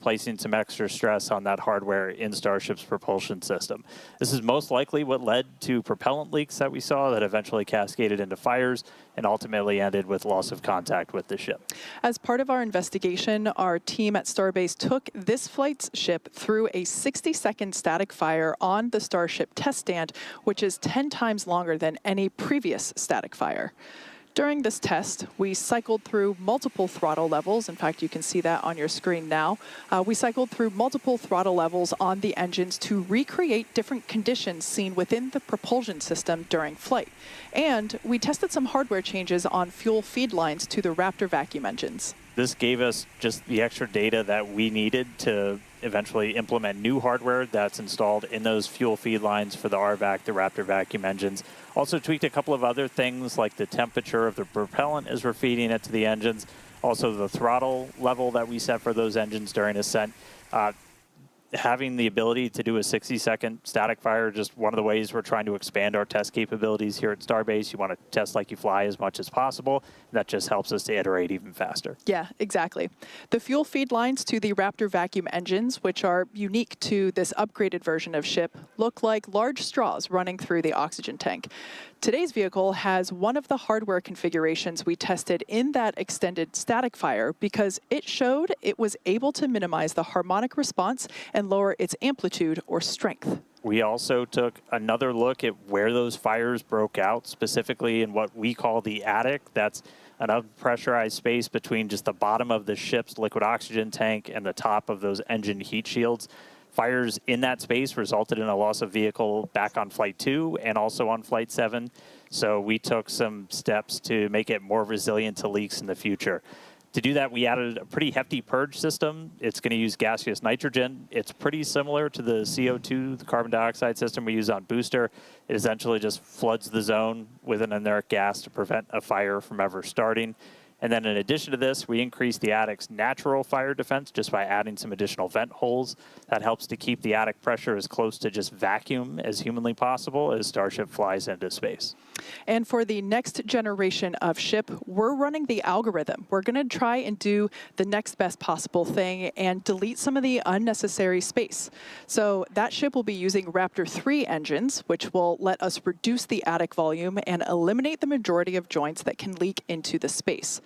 placing some extra stress on that hardware in Starship's propulsion system. This is most likely what led to propellant leaks that we saw that eventually cascaded into fires and ultimately ended with loss of contact with the ship. As part of our investigation, our team at Starbase took this flight's ship through a 60-second static fire on the Starship test stand, which is 10 times longer than any previous static fire. During this test, we cycled through multiple throttle levels. In fact, you can see that on your screen now. We cycled through multiple throttle levels on the engines to recreate different conditions seen within the propulsion system during flight. And we tested some hardware changes on fuel feed lines to the Raptor vacuum engines. This gave us just the extra data that we needed to eventually implement new hardware that's installed in those fuel feed lines for the RVAC, the Raptor vacuum engines. Also tweaked a couple of other things like the temperature of the propellant as we're feeding it to the engines. Also the throttle level that we set for those engines during ascent. Having the ability to do a 60-second static fire, just one of the ways we're trying to expand our test capabilities here at Starbase. You want to test like you fly as much as possible. That just helps us to iterate even faster. Yeah, exactly. The fuel feed lines to the Raptor vacuum engines, which are unique to this upgraded version of ship, look like large straws running through the oxygen tank. Today's vehicle has one of the hardware configurations we tested in that extended static fire because it showed it was able to minimize the harmonic response and lower its amplitude or strength. We also took another look at where those fires broke out, specifically in what we call the attic. That's an unpressurized space between just the bottom of the ship's liquid oxygen tank and the top of those engine heat shields. Fires in that space resulted in a loss of vehicle back on Flight 2 and also on Flight 7. So we took some steps to make it more resilient to leaks in the future. To do that, we added a pretty hefty purge system. It's going to use gaseous nitrogen. It's pretty similar to the CO2, the carbon dioxide system we use on booster. It essentially just floods the zone with an inert gas to prevent a fire from ever starting. And then in addition to this, we increased the attic's natural fire defense just by adding some additional vent holes. That helps to keep the attic pressure as close to just vacuum as humanly possible as Starship flies into space. And for the next generation of ship, we're running the algorithm. We're going to try and do the next best possible thing and delete some of the unnecessary space. So that ship will be using Raptor 3 engines, which will let us reduce the attic volume and eliminate the majority of joints that can leak into the space.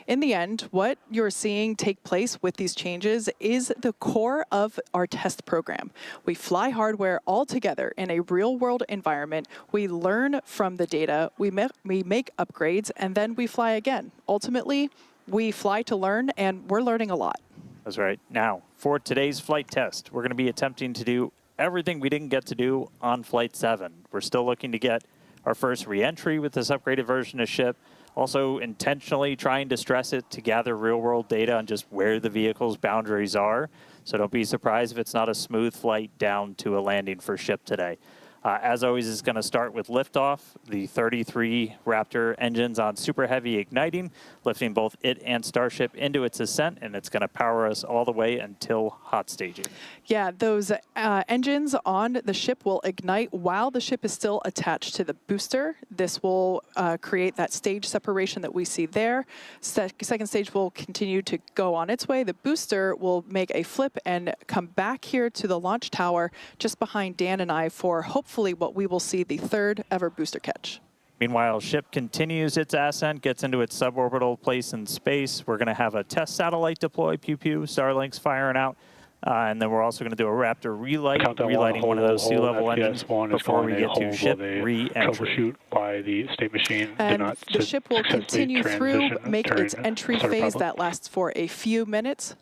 In the end, what you're seeing take place with these changes is the core of our test program. We fly hardware all together in a real-world environment. We learn from the data, we make upgrades, and then we fly again. Ultimately, we fly to learn, and we're learning a lot. That's right. Now, for today's flight test, we're going to be attempting to do everything we didn't get to do on Flight 7. We're still looking to get our first re-entry with this upgraded version of ship. Also intentionally trying to stress it to gather real-world data on just where the vehicle's boundaries are. So don't be surprised if it's not a smooth flight down to a landing for ship today. As always, it's going to start with liftoff, the 33 Raptor engines on super heavy igniting, lifting both it and Starship into its ascent, and it's going to power us all the way until hot staging. Yeah, those engines on the ship will ignite while the ship is still attached to the booster. This will create that stage separation that we see there. Second stage will continue to go on its way. The booster will make a flip and come back here to the launch tower just behind Dan and I for hopefully what we will see the third ever booster catch. Meanwhile, ship continues its ascent, gets into its suborbital place in space. We're going to have a test satellite deploy, pew-pew, Starlink's firing out. And then we're also going to do a Raptor relight, relighting one of those sea-level engines before we get to ship re-entry. Troubleshoot by the state machine. And the ship will continue through, make its entry phase that lasts for a few minutes.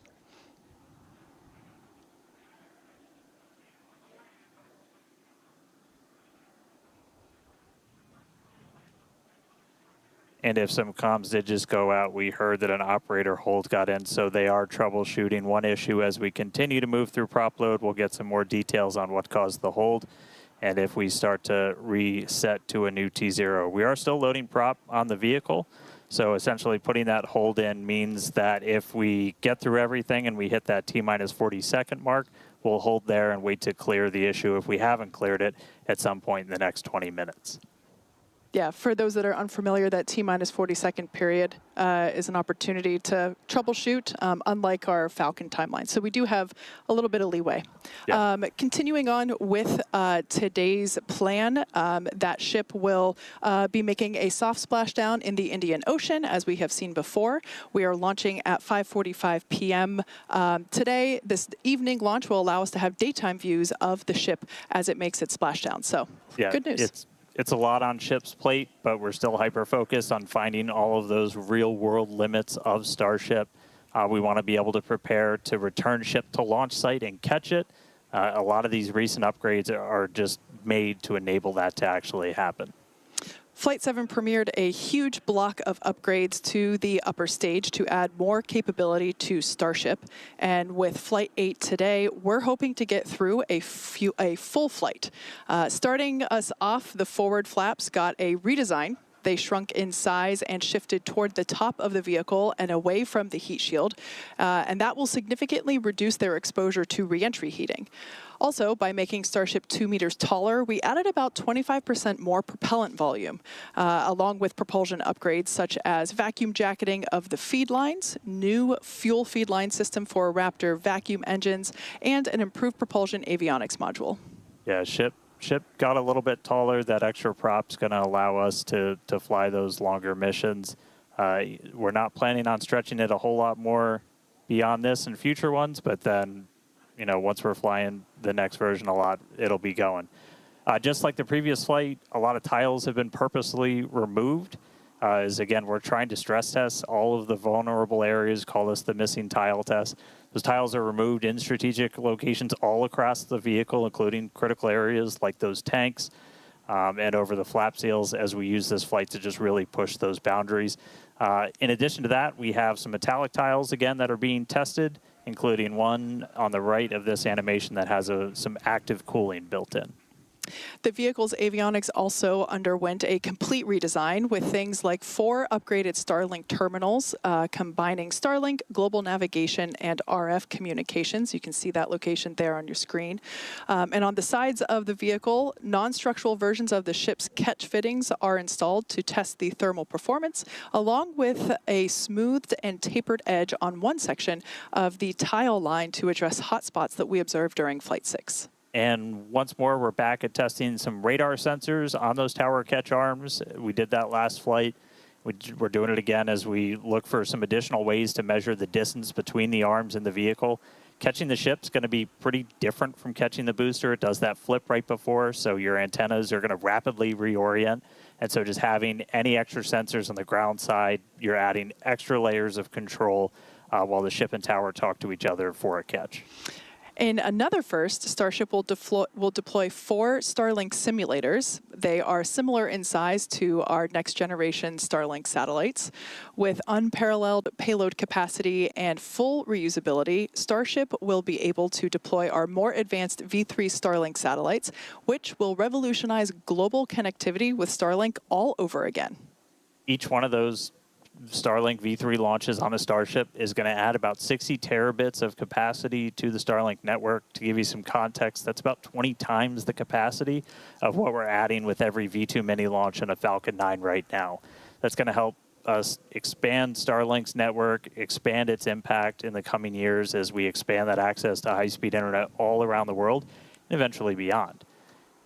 And if some comms did just go out, we heard that an operator hold got in, so they are troubleshooting one issue. As we continue to move through prop load, we'll get some more details on what caused the hold. And if we start to reset to a new T0, we are still loading prop on the vehicle. So essentially putting that hold in means that if we get through everything and we hit that T-minus 40-second mark, we'll hold there and wait to clear the issue if we haven't cleared it at some point in the next 20 minutes. Yeah, for those that are unfamiliar, that T-minus 40-second period is an opportunity to troubleshoot, unlike our Falcon timeline. So we do have a little bit of leeway. Yeah. Continuing on with today's plan, that ship will be making a soft splashdown in the Indian Ocean, as we have seen before. We are launching at 5:45 p.m. Today. This evening launch will allow us to have daytime views of the ship as it makes its splashdown. So, yeah, good news. It's a lot on ship's plate, but we're still hyper-focused on finding all of those real-world limits of Starship. We want to be able to prepare to return ship to launch site and catch it. A lot of these recent upgrades are just made to enable that to actually happen. Flight 7 premiered a huge block of upgrades to the upper stage to add more capability to Starship. And with Flight 8 today, we're hoping to get through a full flight. Starting us off, the forward flaps got a redesign. They shrunk in size and shifted toward the top of the vehicle and away from the heat shield. And that will significantly reduce their exposure to re-entry heating. Also, by making Starship 2 meters taller, we added about 25% more propellant volume, along with propulsion upgrades such as vacuum jacketing of the feed lines, new fuel feed line system for Raptor vacuum engines, and an improved propulsion avionics module. Yeah, ship got a little bit taller. That extra prop's going to allow us to fly those longer missions. We're not planning on stretching it a whole lot more beyond this in future ones, but then, you know, once we're flying the next version a lot, it'll be going. Just like the previous flight, a lot of tiles have been purposely removed. As again, we're trying to stress test all of the vulnerable areas, call this the missing tile test. Those tiles are removed in strategic locations all across the vehicle, including critical areas like those tanks and over the flap seals, as we use this flight to just really push those boundaries. In addition to that, we have some metallic tiles, again, that are being tested, including one on the right of this animation that has some active cooling built in. The vehicle's avionics also underwent a complete redesign with things like 4 upgraded Starlink terminals, combining Starlink, global navigation, and RF communications. You can see that location there on your screen. And on the sides of the vehicle, non-structural versions of the ship's catch fittings are installed to test the thermal performance, along with a smoothed and tapered edge on one section of the tile line to address hotspots that we observed during Flight 6. And once more, we're back at testing some radar sensors on those tower catch arms. We did that last flight. We're doing it again as we look for some additional ways to measure the distance between the arms and the vehicle. Catching the ship's going to be pretty different from catching the booster. It does that flip right before, so your antennas are going to rapidly reorient. And so just having any extra sensors on the ground side, you're adding extra layers of control while the ship and tower talk to each other for a catch. In another first, Starship will deploy 4 Starlink simulators. They are similar in size to our next-generation Starlink satellites. With unparalleled payload capacity and full reusability, Starship will be able to deploy our more advanced V3 Starlink satellites, which will revolutionize global connectivity with Starlink all over again. Each one of those Starlink V3 launches on a Starship is going to add about 60 terabits of capacity to the Starlink network. To give you some context, that's about 20 times the capacity of what we're adding with every V2 mini launch in a Falcon 9 right now. That's going to help us expand Starlink's network, expand its impact in the coming years as we expand that access to high-speed internet all around the world and eventually beyond.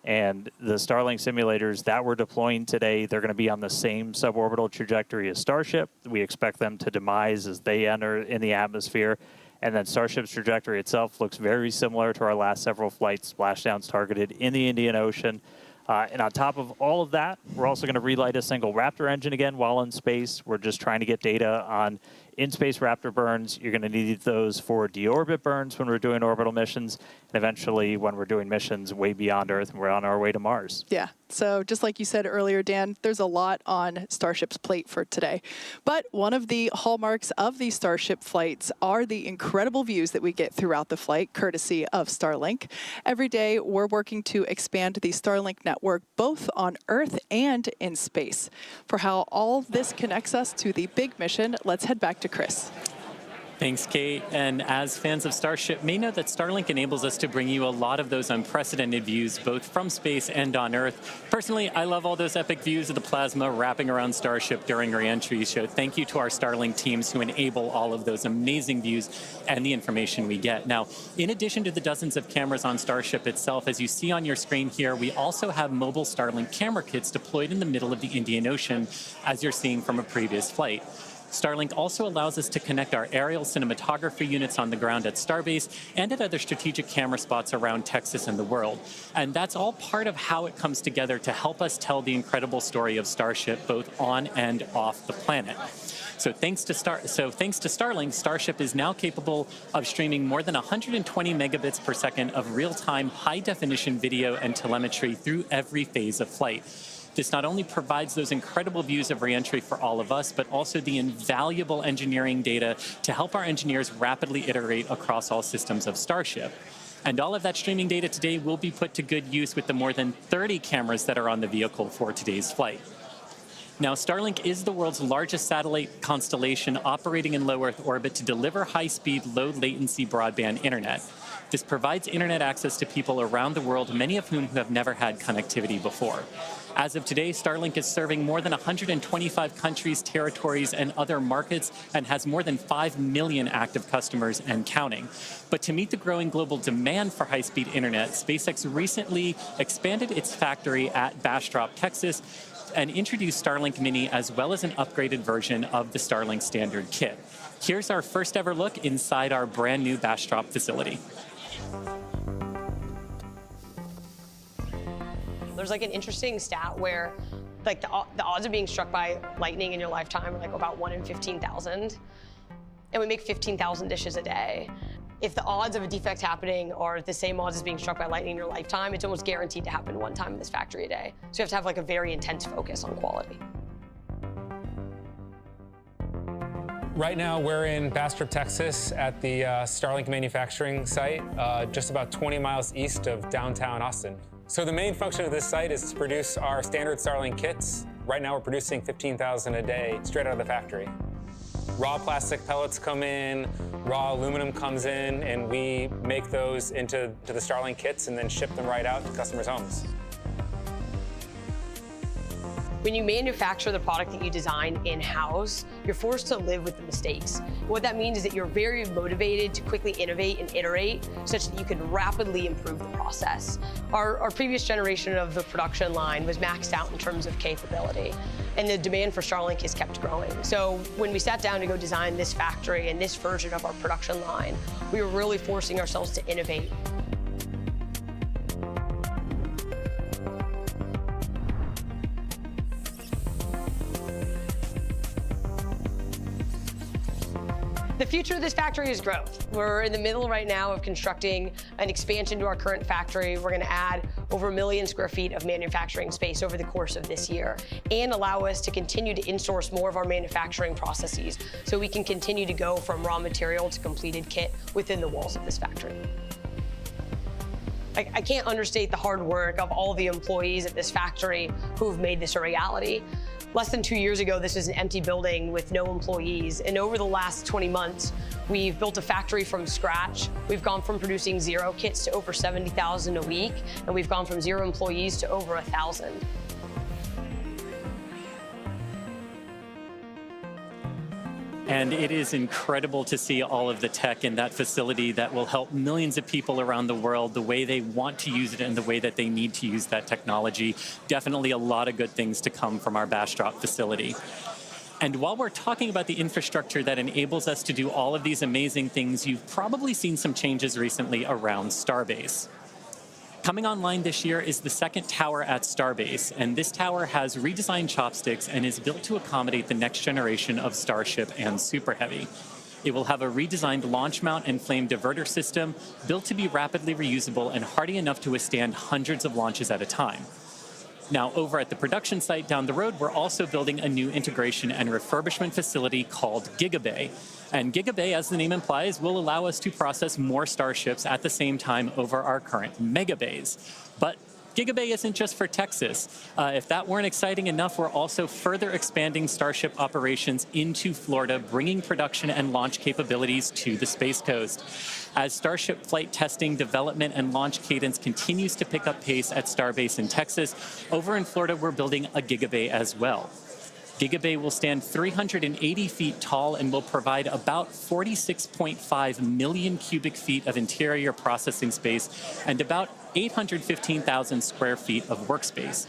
And the Starlink simulators that we're deploying today, they're going to be on the same suborbital trajectory as Starship. We expect them to demise as they enter in the atmosphere. And then Starship's trajectory itself looks very similar to our last several flights, splashdowns targeted in the Indian Ocean. And on top of all of that, we're also going to relight a single Raptor engine again while in space. We're just trying to get data on in-space Raptor burns. You're going to need those for deorbit burns when we're doing orbital missions, and eventually when we're doing missions way beyond Earth and we're on our way to Mars. Yeah, so just like you said earlier, Dan, there's a lot on Starship's plate for today. But one of the hallmarks of these Starship flights are the incredible views that we get throughout the flight, courtesy of Starlink. Every day, we're working to expand the Starlink network both on Earth and in space. For how all this connects us to the big mission, let's head back to Chris. Thanks, Kate. And as fans of Starship may know that Starlink enables us to bring you a lot of those unprecedented views, both from space and on Earth. Personally, I love all those epic views of the plasma wrapping around Starship during re-entry. So thank you to our Starlink teams who enable all of those amazing views and the information we get. Now, in addition to the dozens of cameras on Starship itself, as you see on your screen here, we also have mobile Starlink camera kits deployed in the middle of the Indian Ocean, as you're seeing from a previous flight. Starlink also allows us to connect our aerial cinematography units on the ground at Starbase and at other strategic camera spots around Texas and the world. And that's all part of how it comes together to help us tell the incredible story of Starship, both on and off the planet. So thanks to Starlink, Starship is now capable of streaming more than 120 megabits per second of real-time, high-definition video and telemetry through every phase of flight. This not only provides those incredible views of reentry for all of us, but also the invaluable engineering data to help our engineers rapidly iterate across all systems of Starship. And all of that streaming data today will be put to good use with the more than 30 cameras that are on the vehicle for today's flight. Now, Starlink is the world's largest satellite constellation operating in low Earth orbit to deliver high-speed, low-latency broadband internet. This provides internet access to people around the world, many of whom have never had connectivity before. As of today, Starlink is serving more than 125 countries, territories, and other markets, and has more than 5 million active customers and counting. But to meet the growing global demand for high-speed internet, SpaceX recently expanded its factory at Bastrop, Texas, and introduced Starlink Mini as well as an upgraded version of the Starlink standard kit. Here's our first ever look inside our brand new Bastrop facility. There's like an interesting stat where like the odds of being struck by lightning in your lifetime are like about 1 in 15,000. And we make 15,000 dishes a day. If the odds of a defect happening are the same odds as being struck by lightning in your lifetime, it's almost guaranteed to happen one time in this factory a day. So you have to have like a very intense focus on quality. Right now, we're in Bastrop, Texas at the Starlink manufacturing site, just about 20 miles east of downtown Austin. So the main function of this site is to produce our standard Starlink kits. Right now, we're producing 15,000 a day straight out of the factory. Raw plastic pellets come in, raw aluminum comes in, and we make those into the Starlink kits and then ship them right out to customers' homes. When you manufacture the product that you design in-house, you're forced to live with the mistakes. What that means is that you're very motivated to quickly innovate and iterate such that you can rapidly improve the process. Our previous generation of the production line was maxed out in terms of capability, and the demand for Starlink has kept growing. So when we sat down to go design this factory and this version of our production line, we were really forcing ourselves to innovate. The future of this factory is growth. We're in the middle right now of constructing an expansion to our current factory. We're going to add over 1 million square feet of manufacturing space over the course of this year and allow us to continue to insource more of our manufacturing processes so we can continue to go from raw material to completed kit within the walls of this factory. I can't understate the hard work of all the employees at this factory who've made this a reality. Less than 2 years ago, this was an empty building with no employees. And over the last 20 months, we've built a factory from scratch. We've gone from producing 0 kits to over 70,000 a week. And we've gone from 0 employees to over 1,000. And it is incredible to see all of the tech in that facility that will help millions of people around the world the way they want to use it and the way that they need to use that technology. Definitely a lot of good things to come from our Bastrop facility. And while we're talking about the infrastructure that enables us to do all of these amazing things, you've probably seen some changes recently around Starbase. Coming online this year is the second tower at Starbase, and this tower has redesigned chopsticks and is built to accommodate the next generation of Starship and Super Heavy. It will have a redesigned launch mount and flame diverter system built to be rapidly reusable and hardy enough to withstand hundreds of launches at a time. Now, over at the production site down the road, we're also building a new integration and refurbishment facility called Gigabay. And Gigabay, as the name implies, will allow us to process more Starships at the same time over our current megabays. But Gigabay isn't just for Texas. If that weren't exciting enough, we're also further expanding Starship operations into Florida, bringing production and launch capabilities to the Space Coast. As Starship flight testing, development, and launch cadence continues to pick up pace at Starbase in Texas, over in Florida, we're building a Gigabay as well. Gigabay will stand 380 feet tall and will provide about 46.5 million cubic feet of interior processing space and about 815,000 square feet of workspace.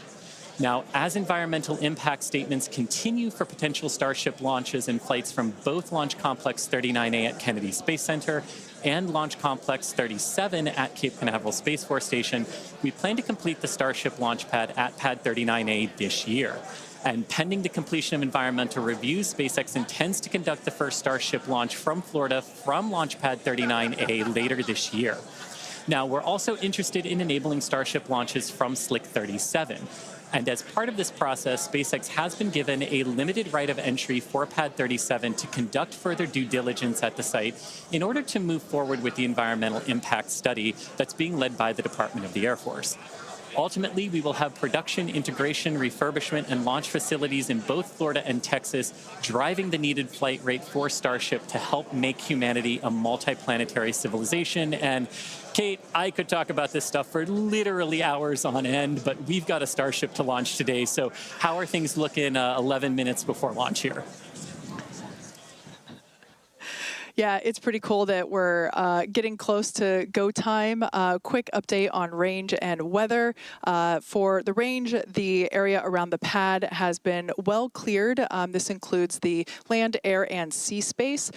Now, as environmental impact statements continue for potential Starship launches and flights from both Launch Complex 39A at Kennedy Space Center and Launch Complex 37 at Cape Canaveral Space Force Station, we plan to complete the Starship launch pad at Pad 39A this year. And pending the completion of environmental reviews, SpaceX intends to conduct the first Starship launch from Florida from Launch Pad 39A later this year. Now, we're also interested in enabling Starship launches from Slick 37. And as part of this process, SpaceX has been given a limited right of entry for Pad 37 to conduct further due diligence at the site in order to move forward with the environmental impact study that's being led by the Department of the Air Force. Ultimately, we will have production, integration, refurbishment, and launch facilities in both Florida and Texas, driving the needed flight rate for Starship to help make humanity a multiplanetary civilization. And Kate, I could talk about this stuff for literally hours on end, but we've got a Starship to launch today. So how are things looking 11 minutes before launch here? Yeah, it's pretty cool that we're getting close to go time. Quick update on range and weather. For the range, the area around the pad has been well cleared. This includes the land, air, and sea space.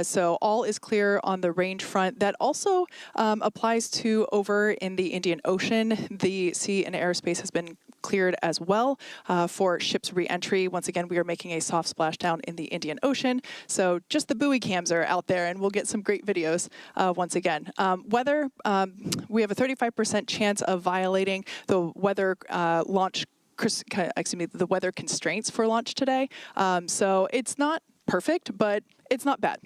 So all is clear on the range front. That also applies to over in the Indian Ocean. The sea and airspace has been cleared as well for ships re-entry. Once again, we are making a soft splashdown in the Indian Ocean. So just the buoy cams are out there, and we'll get some great videos once again. Weather, we have a 35% chance of violating the weather the weather constraints for launch today. So it's not perfect, but it's not bad.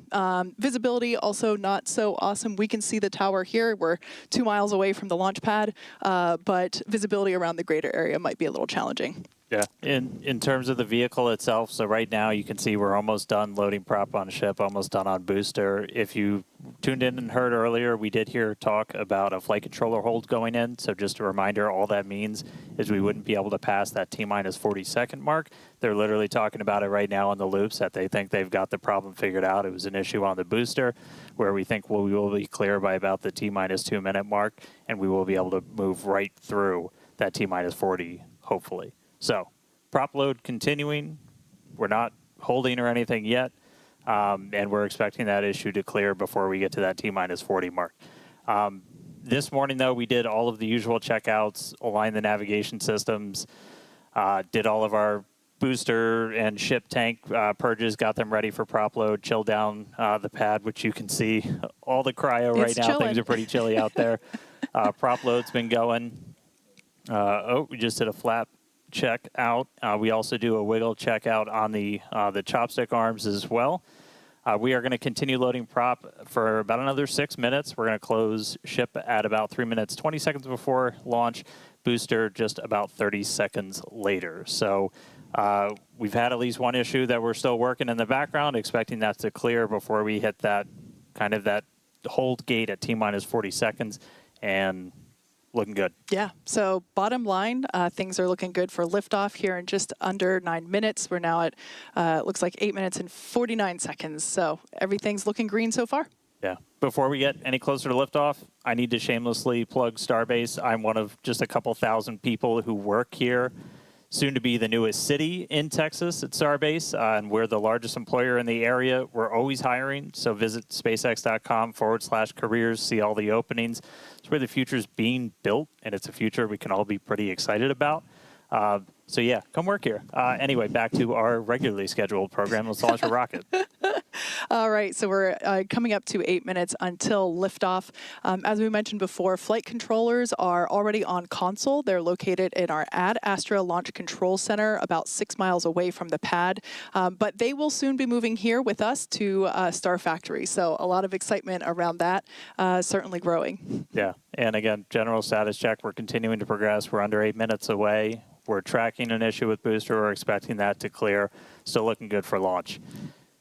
Visibility also not so awesome. We can see the tower here. We're 2 miles away from the launch pad, but visibility around the greater area might be a little challenging. Yeah, in terms of the vehicle itself, so right now you can see we're almost done loading prop on ship, almost done on booster. If you tuned in and heard earlier, we did hear talk about a flight controller hold going in. So just a reminder, all that means is we wouldn't be able to pass that T-minus 40-second mark. They're literally talking about it right now on the loops that they think they've got the problem figured out. It was an issue on the booster where we think we will be clear by about the T-minus 2-minute mark, and we will be able to move right through that T-minus 40, hopefully. So, prop load continuing. We're not holding or anything yet, and we're expecting that issue to clear before we get to that T-minus 40 mark. This morning, though, we did all of the usual checkouts, aligned the navigation systems, did all of our booster and ship tank purges, got them ready for prop load, chilled down the pad, which you can see all the cryo right now. Chilling. Things are pretty chilly out there. Prop load's been going. We just did a flap check out. We also do a wiggle check out on the chopstick arms as well. We are going to continue loading prop for about another 6 minutes. We're going to close ship at about 3 minutes, 20 seconds before launch. Booster just about 30 seconds later. So we've had at least one issue that we're still working in the background, expecting that to clear before we hit that kind of that hold gate at T-minus 40 seconds, and looking good. Yeah, so bottom line, things are looking good for liftoff here in just under 9 minutes. We're now at, looks like 8 minutes and 49 seconds. So everything's looking green so far. Yeah. Before we get any closer to liftoff, I need to shamelessly plug Starbase. I'm one of just a couple thousand people who work here. Soon to be the newest city in Texas at Starbase, and we're the largest employer in the area. We're always hiring, so visit spacex.com/careers, see all the openings. It's where the future's being built, and it's a future we can all be pretty excited about. So yeah, come work here. Anyway, back to our regularly scheduled program. Let's launch a rocket. All right, so we're coming up to 8 minutes until liftoff. As we mentioned before, flight controllers are already on console. They're located in our Ad Astra Launch Control Center, about 6 miles away from the pad. But they will soon be moving here with us to Star Factory. So a lot of excitement around that, certainly growing. Yeah, and again, general status check. We're continuing to progress. We're under 8 minutes away. We're tracking an issue with booster. We're expecting that to clear. Still looking good for launch.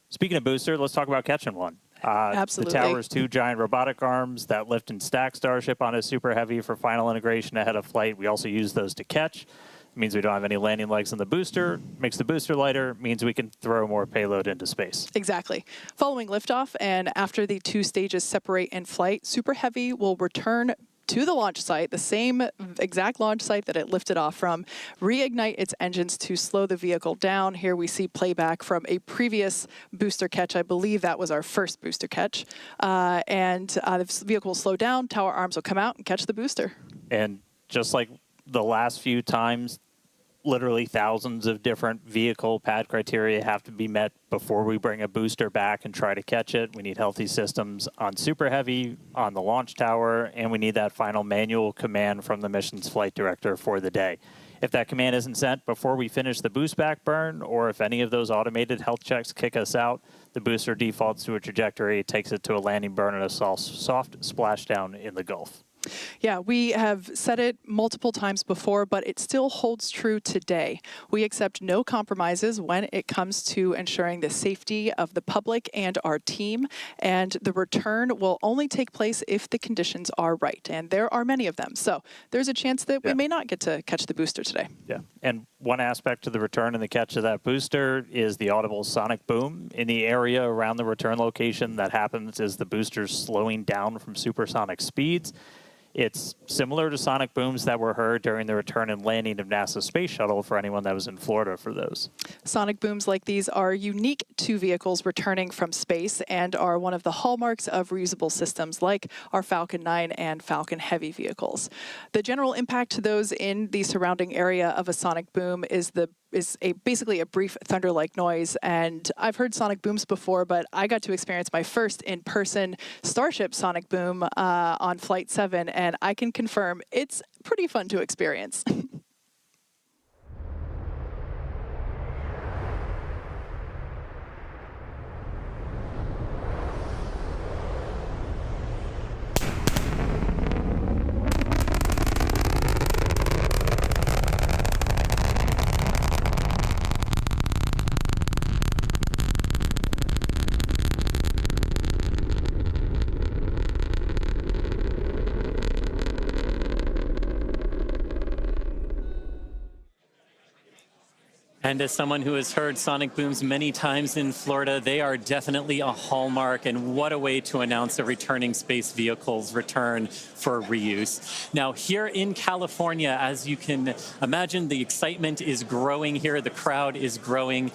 Speaking of booster, let's talk about catching one. Absolutely. The tower's 2 giant robotic arms that lift and stack Starship on a Super Heavy for final integration ahead of flight. We also use those to catch. It means we don't have any landing legs in the booster. Makes the booster lighter. Means we can throw more payload into space. Exactly. Following liftoff and after the 2 stages separate in flight, Super Heavy will return to the launch site, the same exact launch site that it lifted off from, reignite its engines to slow the vehicle down. Here we see playback from a previous booster catch. I believe that was our first booster catch. The vehicle will slow down, tower arms will come out and catch the booster. And just like the last few times, literally thousands of different vehicle pad criteria have to be met before we bring a booster back and try to catch it. We need healthy systems on Super Heavy, on the launch tower, and we need that final manual command from the mission's flight director for the day. If that command isn't sent before we finish the boost back burn, or if any of those automated health checks kick us out, the booster defaults to a trajectory, takes it to a landing burn and a soft splashdown in the Gulf. Yeah, we have said it multiple times before, but it still holds true today. We accept no compromises when it comes to ensuring the safety of the public and our team, and the return will only take place if the conditions are right, and there are many of them. So there's a chance that we may not get to catch the booster today. Yeah, and one aspect to the return and the catch of that booster is the audible sonic boom in the area around the return location. That happens as the booster's slowing down from supersonic speeds. It's similar to sonic booms that were heard during the return and landing of NASA's space shuttle for anyone that was in Florida for those. Sonic booms like these are unique to vehicles returning from space and are one of the hallmarks of reusable systems like our Falcon 9 and Falcon Heavy vehicles. The general impact to those in the surrounding area of a sonic boom is basically a brief thunder-like noise. And I've heard sonic booms before, but I got to experience my first in-person Starship sonic boom on Flight 7, and I can confirm it's pretty fun to experience. And as someone who has heard sonic booms many times in Florida, they are definitely a hallmark, and what a way to announce a returning space vehicle's return for reuse. Now, here in California, as you can imagine, the excitement is growing here. The crowd is growing.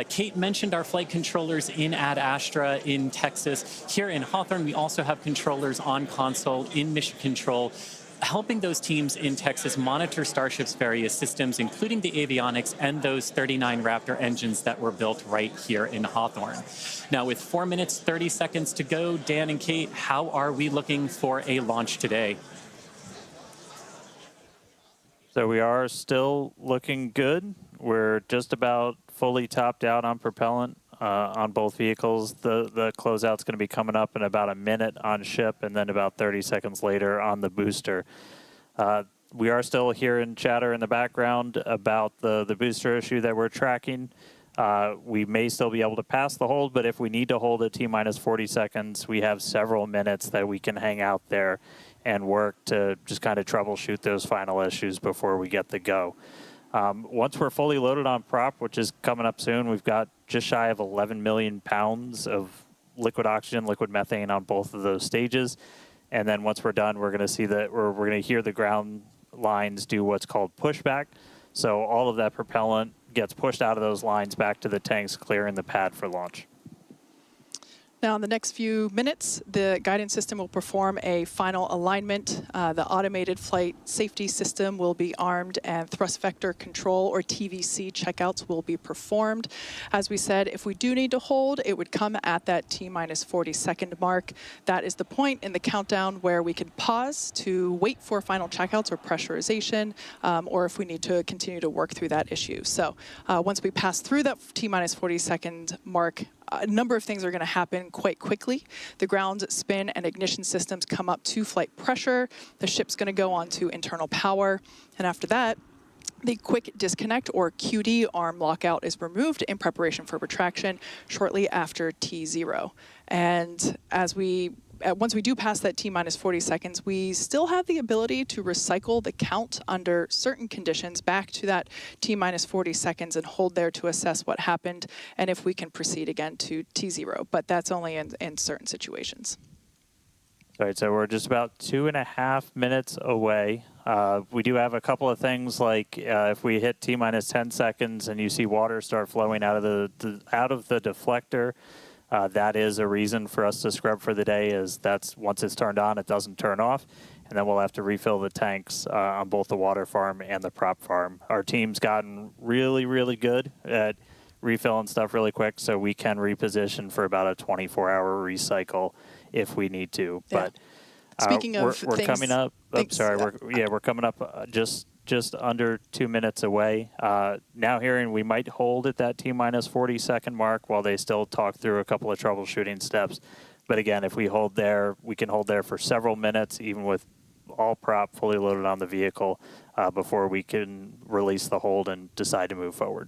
Kate mentioned our flight controllers in Ad Astra in Texas. Here in Hawthorne, we also have controllers on console in Mission Control, helping those teams in Texas monitor Starship's various systems, including the avionics and those 39 Raptor engines that were built right here in Hawthorne. Now, with 4 minutes, 30 seconds to go, Dan and Kate, how are we looking for a launch today? So we are still looking good. We're just about fully topped out on propellant on both vehicles. The closeout's going to be coming up in about a minute on ship, and then about 30 seconds later on the booster. We are still hearing chatter in the background about the booster issue that we're tracking. We may still be able to pass the hold, but if we need to hold at T-minus 40 seconds, we have several minutes that we can hang out there and work to just kind of troubleshoot those final issues before we get the go. Once we're fully loaded on prop, which is coming up soon, we've got just shy of 11 million pounds of liquid oxygen, liquid methane on both of those stages. And then once we're done, we're going to see that, we're going to hear the ground lines do what's called pushback. So all of that propellant gets pushed out of those lines back to the tanks, clearing the pad for launch. Now, in the next few minutes, the guidance system will perform a final alignment. The automated flight safety system will be armed, and thrust vector control, or TVC, checkouts will be performed. As we said, if we do need to hold, it would come at that T-minus 40-second mark. That is the point in the countdown where we can pause to wait for final checkouts or pressurization, or if we need to continue to work through that issue. So once we pass through that T-minus 40-second mark, a number of things are going to happen quite quickly. The ground spin and ignition systems come up to flight pressure. The ship's going to go on to internal power. And after that, the quick disconnect, or QD, arm lockout is removed in preparation for retraction shortly after T0. And once we do pass that T-minus 40 seconds, we still have the ability to recycle the count under certain conditions back to that T-minus 40 seconds and hold there to assess what happened and if we can proceed again to T0. But that's only in certain situations. All right, so we're just about 2.5 minutes away. We do have a couple of things like if we hit T-minus 10 seconds and you see water start flowing out of the deflector, that is a reason for us to scrub for the day. Is that's once it's turned on, it doesn't turn off, and then we'll have to refill the tanks on both the water farm and the prop farm. Our team's gotten really, really good at refilling stuff really quick, so we can reposition for about a 24-hour recycle if we need to. Yeah. But speaking of we're things, coming up. We're coming up just under 2 minutes away. Now hearing we might hold at that T-minus 40-second mark while they still talk through a couple of troubleshooting steps. But again, if we hold there, we can hold there for several minutes, even with all prop fully loaded on the vehicle, before we can release the hold and decide to move forward.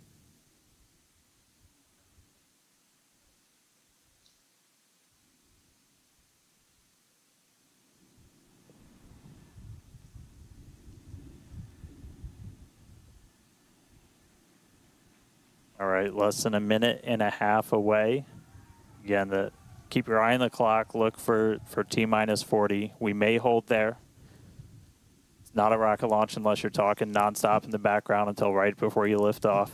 All right, less than a minute and a half away. Again, keep your eye on the clock. Look for T-minus 40. We may hold there. It's not a rocket launch unless you're talking nonstop in the background until right before you lift off.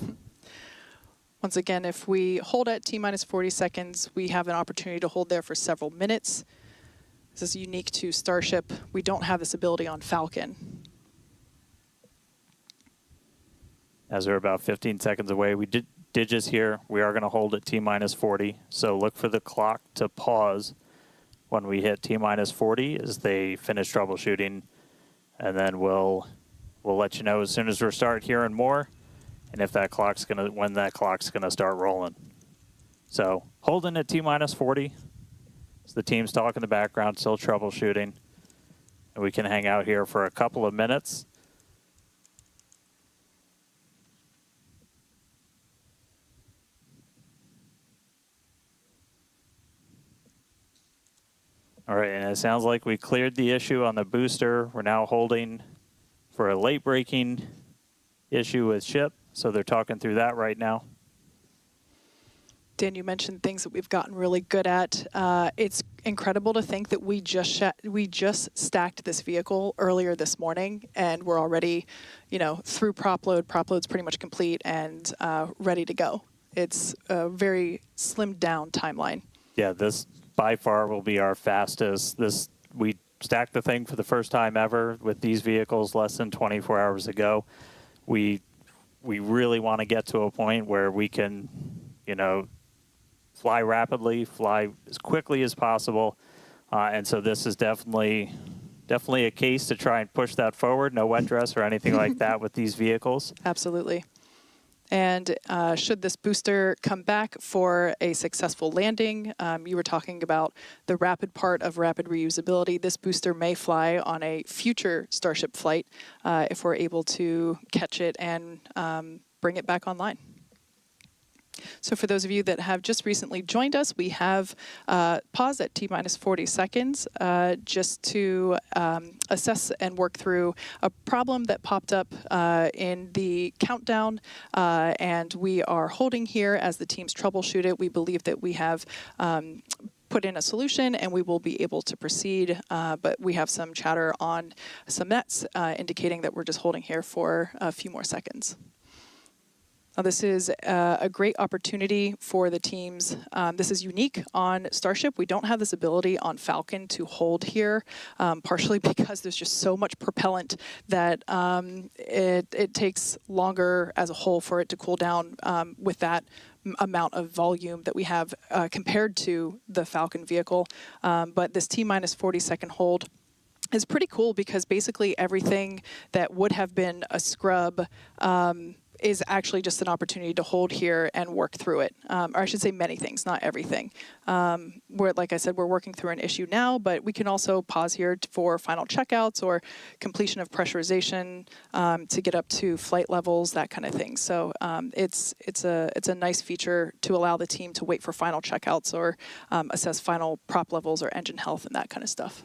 Once again, if we hold at T-minus 40 seconds, we have an opportunity to hold there for several minutes. This is unique to Starship. We don't have this ability on Falcon. As we're about 15 seconds away, we did just hear we are going to hold at T-minus 40. So look for the clock to pause when we hit T-minus 40 as they finish troubleshooting. And then we'll let you know as soon as we start hearing more and if that clock's when that clock's gonna start rolling. So holding at T-minus 40. So the team's talking in the background, still troubleshooting. And we can hang out here for a couple of minutes. All right, and it sounds like we cleared the issue on the booster. We're now holding for a late braking issue with ship, so they're talking through that right now. Dan, you mentioned things that we've gotten really good at. It's incredible to think that we just stacked this vehicle earlier this morning, and we're already, through prop load. Prop load's pretty much complete and ready to go. It's a very slimmed down timeline. Yeah, this by far will be our fastest. We stacked the thing for the first time ever with these vehicles less than 24 hours ago. We really want to get to a point where we can, fly rapidly, fly as quickly as possible. And so this is definitely a case to try and push that forward. No wet dress or anything like that with these vehicles. Absolutely. And should this booster come back for a successful landing, you were talking about the rapid part of rapid reusability. This booster may fly on a future Starship flight if we're able to catch it and bring it back online. So for those of you that have just recently joined us, we have paused at T-minus 40 seconds just to assess and work through a problem that popped up in the countdown, and we are holding here as the teams troubleshoot it. We believe that we have put in a solution and we will be able to proceed, but we have some chatter on some nets indicating that we're just holding here for a few more seconds. Now, this is a great opportunity for the teams. This is unique on Starship. We don't have this ability on Falcon to hold here, partially because there's just so much propellant that it takes longer as a whole for it to cool down with that amount of volume that we have compared to the Falcon vehicle. But this T-minus 40-second hold is pretty cool because basically everything that would have been a scrub is actually just an opportunity to hold here and work through it. Or I should say many things, not everything. Like I said, we're working through an issue now, but we can also pause here for final checkouts or completion of pressurization to get up to flight levels, that kind of thing. So it's a nice feature to allow the team to wait for final checkouts or assess final prop levels or engine health and that kind of stuff.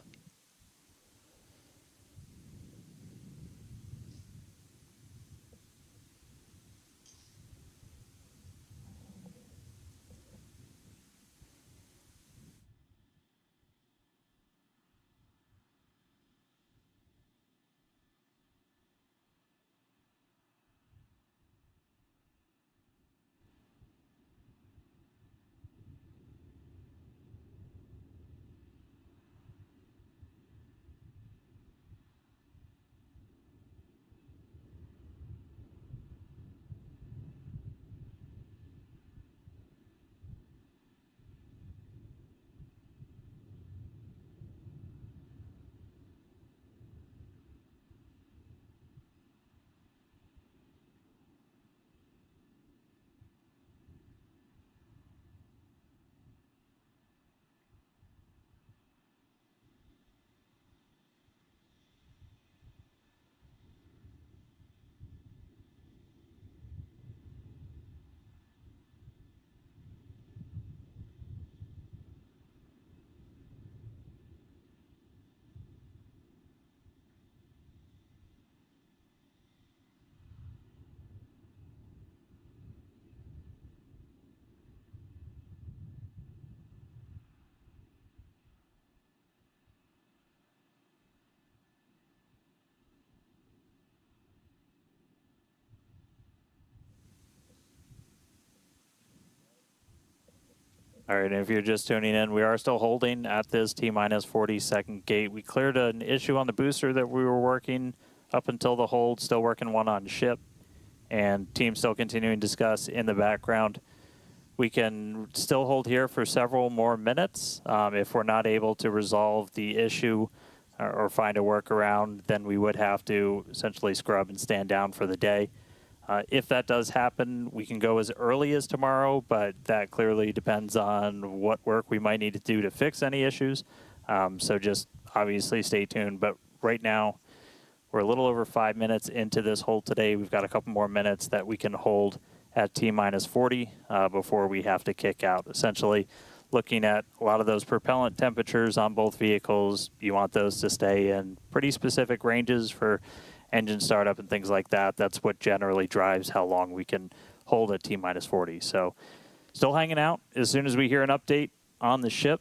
All right, and if you're just tuning in, we are still holding at this T-minus 40-second gate. We cleared an issue on the booster that we were working up until the hold, still working one on ship, and team still continuing to discuss in the background. We can still hold here for several more minutes. If we're not able to resolve the issue or find a workaround, then we would have to essentially scrub and stand down for the day. If that does happen, we can go as early as tomorrow, but that clearly depends on what work we might need to do to fix any issues. So just obviously stay tuned. But right now, we're a little over 5 minutes into this hold today. We've got a couple more minutes that we can hold at T-minus 40 before we have to kick out. Essentially, looking at a lot of those propellant temperatures on both vehicles, you want those to stay in pretty specific ranges for engine startup and things like that. That's what generally drives how long we can hold at T-minus 40. So still hanging out. As soon as we hear an update on the ship,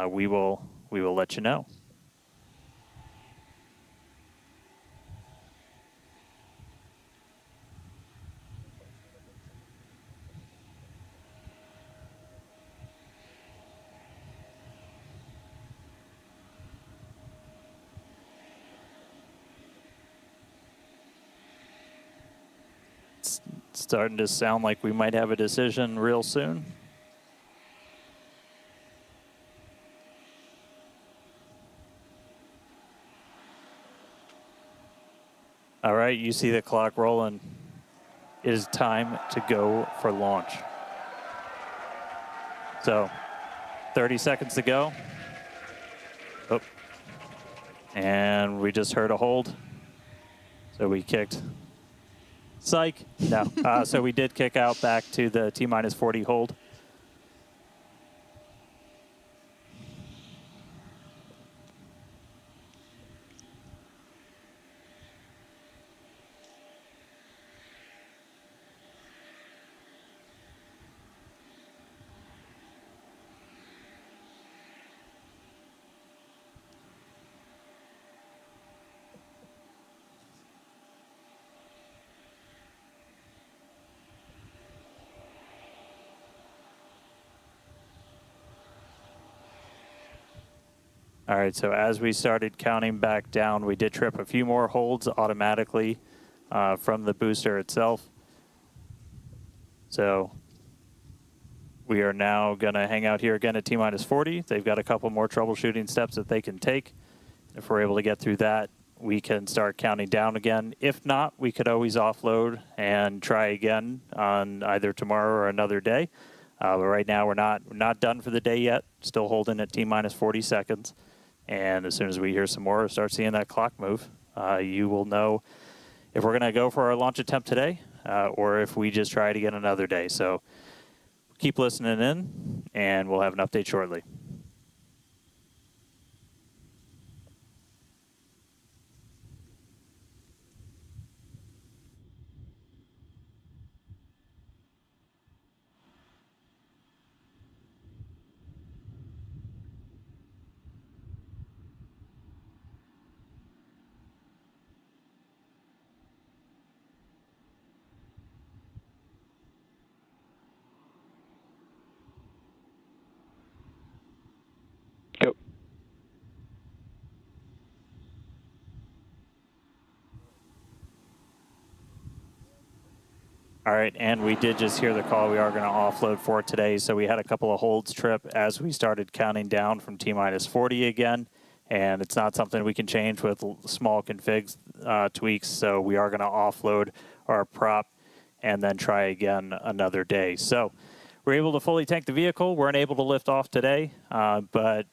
we will let you know. It's starting to sound like we might have a decision real soon. All right, you see the clock rolling. It is time to go for launch. So 30 seconds to go. Oh. And we just heard a hold. So we kicked. Psych. No. So we did kick out back to the T-minus 40 hold. All right, so as we started counting back down, we did trip a few more holds automatically from the booster itself. So we are now going to hang out here again at T-minus 40. They've got a couple more troubleshooting steps that they can take. If we're able to get through that, we can start counting down again. If not, we could always offload and try again on either tomorrow or another day. But right now, we're not done for the day yet. Still holding at T-minus 40 seconds. And as soon as we hear some more or start seeing that clock move, you will know if we're going to go for our launch attempt today or if we just try it again another day. So keep listening in, and we'll have an update shortly. Go. All right, and we did just hear the call. We are going to offload for today. So we had a couple of holds trip as we started counting down from T-minus 40 again. And it's not something we can change with small config tweaks. So we are going to offload our prop and then try again another day. So we're able to fully tank the vehicle. We're unable to lift off today, but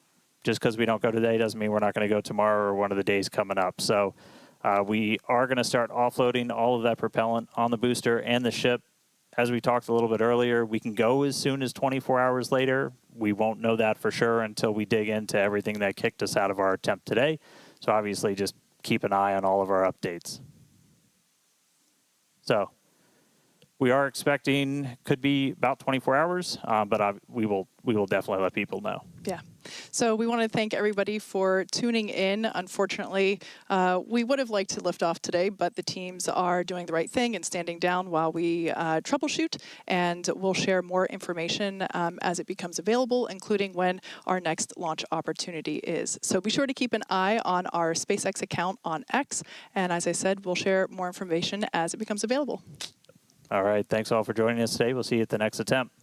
just because we don't go today doesn't mean we're not going to go tomorrow or one of the days coming up. So we are going to start offloading all of that propellant on the booster and the ship. As we talked a little bit earlier, we can go as soon as 24 hours later. We won't know that for sure until we dig into everything that kicked us out of our attempt today. So obviously just keep an eye on all of our updates. So we are expecting could be about 24 hours, but we will definitely let people know. Yeah. So we want to thank everybody for tuning in. Unfortunately, we would have liked to lift off today, but the teams are doing the right thing and standing down while we troubleshoot, and we'll share more information as it becomes available, including when our next launch opportunity is. So be sure to keep an eye on our SpaceX account on X, and as I said, we'll share more information as it becomes available. All right, thanks all for joining us today. We'll see you at the next attempt.